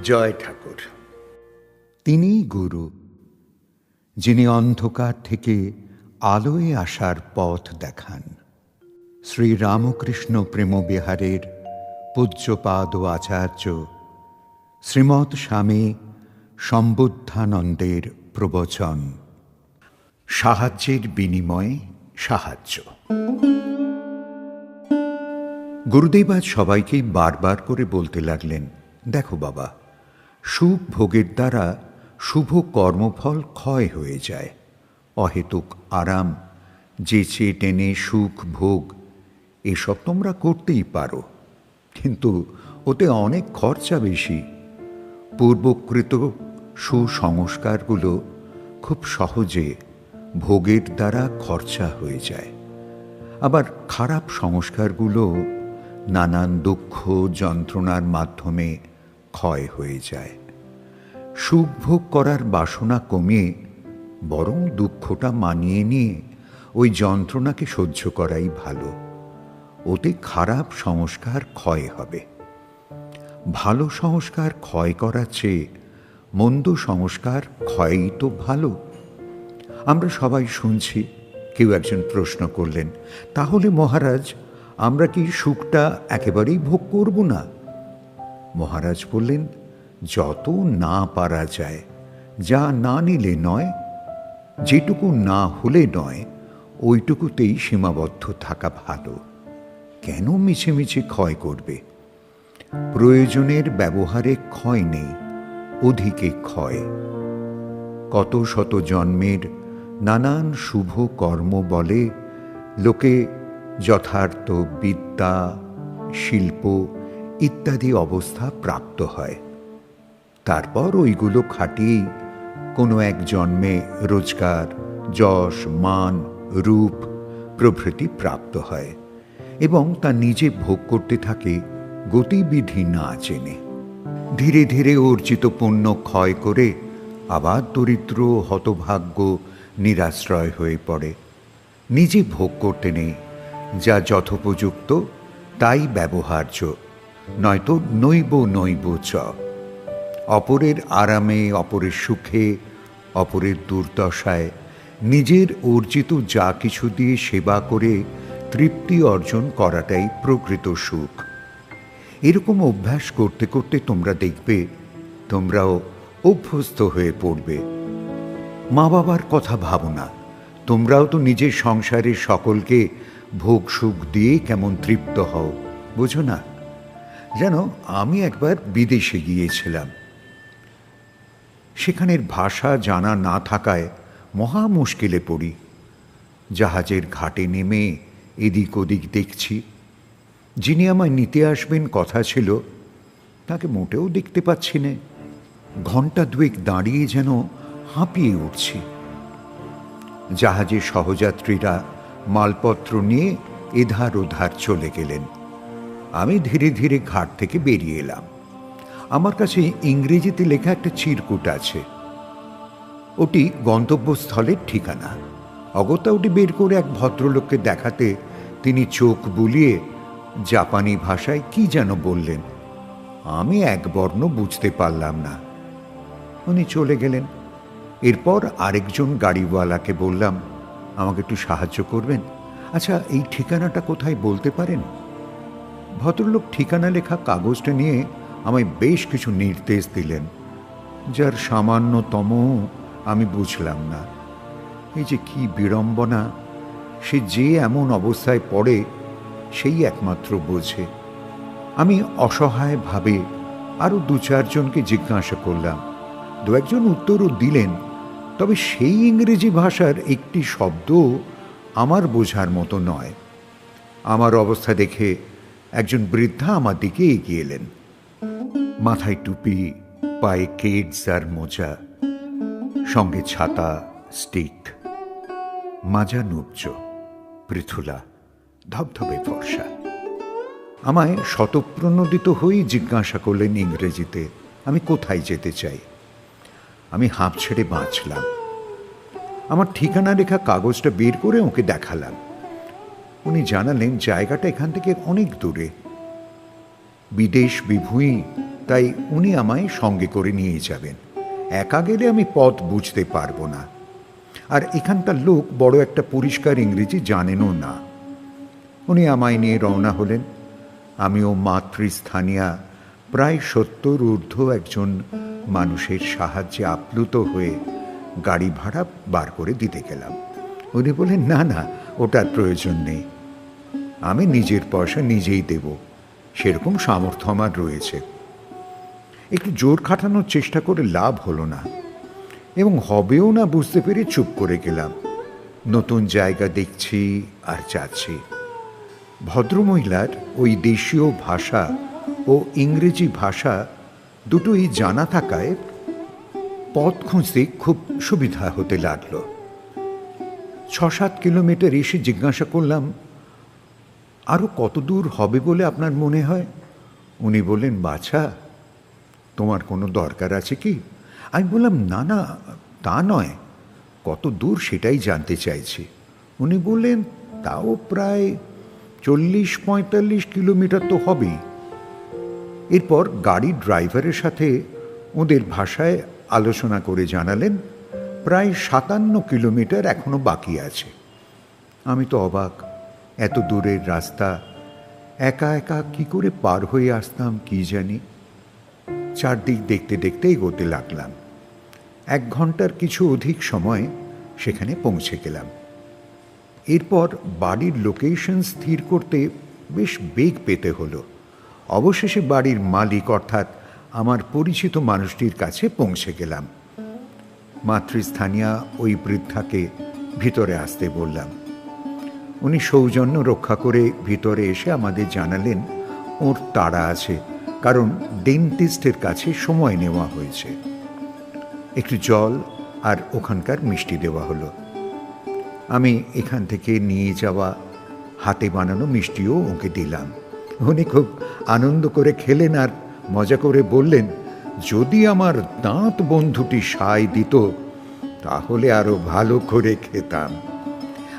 জয় ঠাকুর। তিনিই গুরু, যিনি অন্ধকার থেকে আলোয় আসার পথ দেখান। শ্রী রামকৃষ্ণ প্রেমবিহারের পূজ্যপাদ আচার্য শ্রীমৎ স্বামী সম্বুদ্ধানন্দের প্রবচন। সাহায্যের বিনিময়ে সাহায্য। গুরুদেব আজ সবাইকেই বারবার করে বলতে লাগলেন, দেখো বাবা, সুখ ভোগের দ্বারা শুভ কর্মফল ক্ষয় হয়ে যায়। অহেতুক আরাম, যেচে টেনে সুখ ভোগ এসব তোমরা করতেই পারো, কিন্তু ওতে অনেক খরচা বেশি। পূর্বকৃত সুসংস্কারগুলো খুব সহজে ভোগের দ্বারা খরচা হয়ে যায়, আবার খারাপ সংস্কারগুলো নানান দুঃখ যন্ত্রণার মাধ্যমে ক্ষয় হয়ে যায়। সুখ ভোগ করার বাসনা কমিয়ে বরং দুঃখটা মানিয়ে নিয়ে ওই যন্ত্রণাকে সহ্য করাই ভালো। ওতে খারাপ সংস্কার ক্ষয় হবে। ভালো সংস্কার ক্ষয় করার চেয়ে মন্দ সংস্কার ক্ষয়ই তো ভালো। আমরা সবাই শুনছি। কেউ একজন প্রশ্ন করলেন, তাহলে মহারাজ আমরা কি সুখটা একেবারেই ভোগ করব না? মহারাজ বললেন, যত না পারা যায়, যা না নিলে নয়, যেটুকু না হলে নয়, ওইটুকুতেই সীমাবদ্ধ থাকা ভালো। কেন মিছেমিছে ক্ষয় করবে? প্রয়োজনের ব্যবহারে ক্ষয় নেই, অধিকে ক্ষয়। কত শত জন্মের নানান শুভ কর্ম বলে লোকে যথার্থ বিদ্যা, শিল্প ইত্যাদি অবস্থা প্রাপ্ত হয়। তারপর ওইগুলো খাটিয়েই কোনো এক জন্মে রোজগার, যশ, মান, রূপ প্রভৃতি প্রাপ্ত হয় এবং তা নিজে ভোগ করতে থাকে গতিবিধি না জেনে। ধীরে ধীরে অর্জিত পুণ্য ক্ষয় করে আবার দরিদ্র, হতভাগ্য, নিরাশ্রয় হয়ে পড়ে। নিজে ভোগ করতে নেই, যা যথোপযুক্ত তাই ব্যবহার্য, নয়তো নৈব নৈব চ। অপরের আরামে, অপরের সুখে, অপরের দুর্দশায় নিজের অর্জিত যা কিছু দিয়ে সেবা করে তৃপ্তি অর্জন করাটাই প্রকৃত সুখ। এরকম অভ্যাস করতে করতে তোমরা দেখবে তোমরাও অভ্যস্ত হয়ে পড়বে। মা বাবার কথা ভাবো না, তোমরাও তো নিজের সংসারের সকলকে ভোগ সুখ দিয়ে কেমন তৃপ্ত হও, বুঝো না? যেন আমি একবার বিদেশে গিয়েছিলাম। সেখানের ভাষা জানা না থাকায় মহা মুশকিলে পড়ি। জাহাজের ঘাটে নেমে এদিক ওদিক দেখছি। যিনি আমায় নিতে আসবেন কথা ছিল, তাকে মোটেও দেখতে পাচ্ছি না। ঘণ্টা দুয়েক দাঁড়িয়ে যেন হাঁপিয়ে উঠছি। জাহাজের সহযাত্রীরা মালপত্র নিয়ে এধার ওধার চলে গেলেন। আমি ধীরে ধীরে ঘাট থেকে বেরিয়ে এলাম। আমার কাছে ইংরেজিতে লেখা একটা চিরকুট আছে। ওটি গন্তব্যস্থলের ঠিকানা। অগত্যা ওটি বের করে এক ভদ্রলোককে দেখাতে তিনি চোখ বুলিয়ে জাপানি ভাষায় কি যেন বললেন। আমি এক বর্ণ বুঝতে পারলাম না। উনি চলে গেলেন। এরপর আরেকজন গাড়িওয়ালাকে বললাম, আমাকে একটু সাহায্য করবেন? আচ্ছা, এই ঠিকানাটা কোথায় বলতে পারেন? ভদ্রলোক ঠিকানা লেখা কাগজটা নিয়ে আমায় বেশ কিছু নির্দেশ দিলেন, যার সামান্যতম আমি বুঝলাম না। এই যে কি বিড়ম্বনা! সে যে এমন অবস্থায় পড়ে সেই একমাত্র বোঝে। আমি অসহায়ভাবে আরও দু চারজনকে জিজ্ঞাসা করলাম। দু একজন উত্তরও দিলেন, তবে সেই ইংরেজি ভাষার একটি শব্দ আমার বোঝার মতো নয়। আমার অবস্থা দেখে একজন বৃদ্ধা আমার দিকে এগিয়ে এলেন। মাথায় টুপি, পায়ে কেডস আর মোজা, সঙ্গে ছাতা, স্টিক, মাজা নুব্জ, পৃথুলা, ধবধবে ফর্সা। আমায় স্বতঃপ্রণোদিত হয়েই জিজ্ঞাসা করলেন ইংরেজিতে আমি কোথায় যেতে চাই। আমি হাঁপ ছেড়ে বাঁচলাম। আমার ঠিকানা লেখা কাগজটা বের করে ওকে দেখালাম। উনি জানালেন জায়গাটা এখান থেকে অনেক দূরে। বিদেশ বিভূঁই তাই উনি আমায় সঙ্গে করে নিয়ে যাবেন। একা গেলে আমি পথ বুঝতে পারবো না, আর এখানকার লোক বড় একটা পরিষ্কার ইংরেজি জানেনও না। উনি আমায় নিয়ে রওনা হলেন। আমিও মাতৃস্থানীয়া প্রায় 70 ঊর্ধ্ব একজন মানুষের সাহায্যে আপ্লুত হয়ে গাড়ি ভাড়া বার করে দিতে গেলাম। উনি বললেন, না না, ওটার প্রয়োজন নেই, আমি নিজের পয়সা নিজেই দেব, সেরকম সামর্থ্য আমার রয়েছে। একটু জোর খাটানোর চেষ্টা করে লাভ হলো না, এবং হবেও না বুঝতে পেরে চুপ করে গেলাম। নতুন জায়গা দেখছি আর যাচ্ছি। ভদ্রমহিলার ওই দেশীয় ভাষা ও ইংরেজি ভাষা দুটোই জানা থাকায় পথ খুঁজতে খুব সুবিধা হতে লাগল। 6-7 কিলোমিটার এসে জিজ্ঞাসা করলাম, আরও কত দূর হবে বলে আপনার মনে হয়? উনি বললেন, বাছা, তোমার কোনো দরকার আছে কি? আমি বললাম, না না, তা নয়, কত দূর সেটাই জানতে চাইছি। উনি বললেন, তাও প্রায় 40-45 কিলোমিটার তো হবেই। এরপর গাড়ির ড্রাইভারের সাথে ওদের ভাষায় আলোচনা করে জানালেন প্রায় 57 কিলোমিটার এখনো বাকি আছে। আমি তো অবাক, এত দূরের রাস্তা একা একা কি করে পার হয়ে আসতাম কি জানি। চারদিক দেখতে দেখতে এগোতে লাগলাম। 1 ঘন্টার কিছু অধিক সময় সেখানে পৌঁছে গেলাম। এরপর বাড়ির লোকেশন স্থির করতে বেশ বেগ পেতে হলো। অবশেষে বাড়ির মালিক অর্থাৎ আমার পরিচিত মানুষটির কাছে পৌঁছে গেলাম। মাতৃস্থানীয়া ওই বৃদ্ধাকে ভিতরে আসতে বললাম। উনি সৌজন্য রক্ষা করে ভিতরে এসে আমাদের জানালেন ওর তাড়া আছে, কারণ ডেন্টিস্টের কাছে সময় নেওয়া হয়েছে। একটু জল আর ওখানকার মিষ্টি দেওয়া হলো। আমি এখান থেকে নিয়ে যাওয়া হাতে বানানো মিষ্টিও ওকে দিলাম। উনি খুব আনন্দ করে খেলেন আর মজা করে বললেন, যদি আমার দাঁত বন্ধুটি সায় দিত তাহলে আরো ভালো করে খেতাম।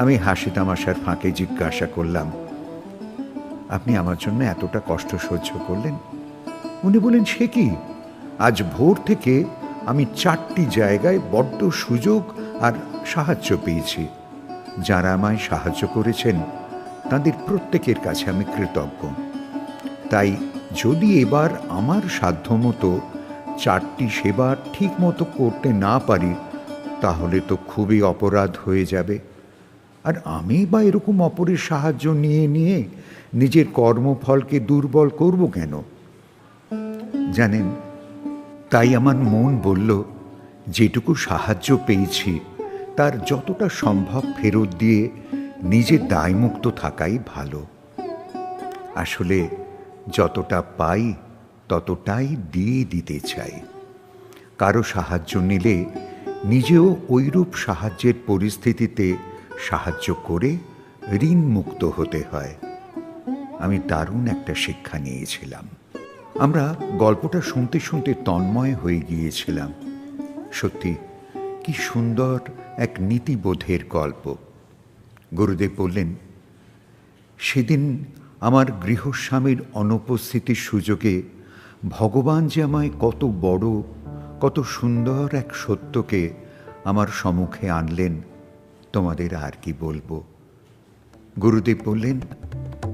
আমি হাসি তামাশার ফাঁকে জিজ্ঞাসা করলাম, আপনি আমার জন্য এতটা কষ্ট সহ্য করলেন? উনি বলেন, সে কি, আজ ভোর থেকে আমি 4টি জায়গায় বড্ড সুযোগ আর সাহায্য পেয়েছি। যারা আমায় সাহায্য করেছেন তাদের প্রত্যেকের কাছে আমি কৃতজ্ঞ। তাই যদি এবার আমার সাধ্যমতো 4টি সেবা ঠিক মতো করতে না পারি তাহলে তো খুবই অপরাধ হয়ে যাবে। আর আমি বা এরকম অপরের সাহায্য নিয়ে নিয়ে নিজের কর্মফলকে দুর্বল করব কেন? জানেন, তাই আমার মন বলল, যেটুকু সাহায্য পেয়েছি তার যতটা সম্ভব ফেরত দিয়ে নিজের দায়মুক্ত থাকাই ভালো। আসলে যতটা পাই ততটাই দিয়ে দিতে চাই। কারো সাহায্য নিলে নিজেও ঐরূপ সাহায্যের পরিস্থিতিতে সাহায্য করে ঋণ মুক্ত হতে হয়। আমি দারুণ একটা শিক্ষা নিয়েছিলাম। আমরা গল্পটা শুনতে শুনতে তন্ময় হয়ে গিয়েছিলাম। সত্যি কি সুন্দর এক নীতিবোধের গল্প। গুরুদেব বললেন, সেদিন আমার গৃহস্বামীর অনুপস্থিতির সুযোগে ভগবান যে আমায় কত বড়, কত সুন্দর এক সত্যকে আমার সম্মুখে আনলেন, তোমাদের আর কি বলবো। গুরুদেব বললেন,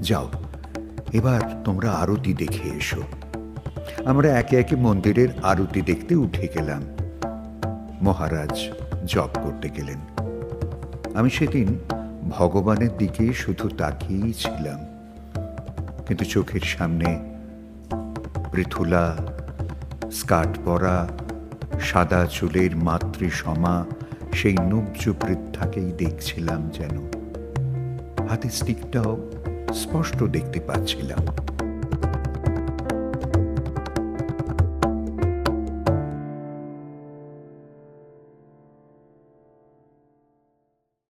যাও এবার তোমরা আরতি দেখে এসো। আমরা একে একে মন্দিরের আরতি দেখতে উঠে গেলাম। মহারাজ জপ করতে গেলেন। আমি সেদিন ভগবানের দিকে শুধু তাকিয়েই ছিলাম, কিন্তু চোখের সামনে পৃথুলা, স্কার্ট পরা, সাদা চুলের মাতৃসমা সেই নুব্জ বৃদ্ধাকেই দেখছিলাম যেন। হাতে স্টিকটাও স্পষ্ট দেখতে পাচ্ছিলাম।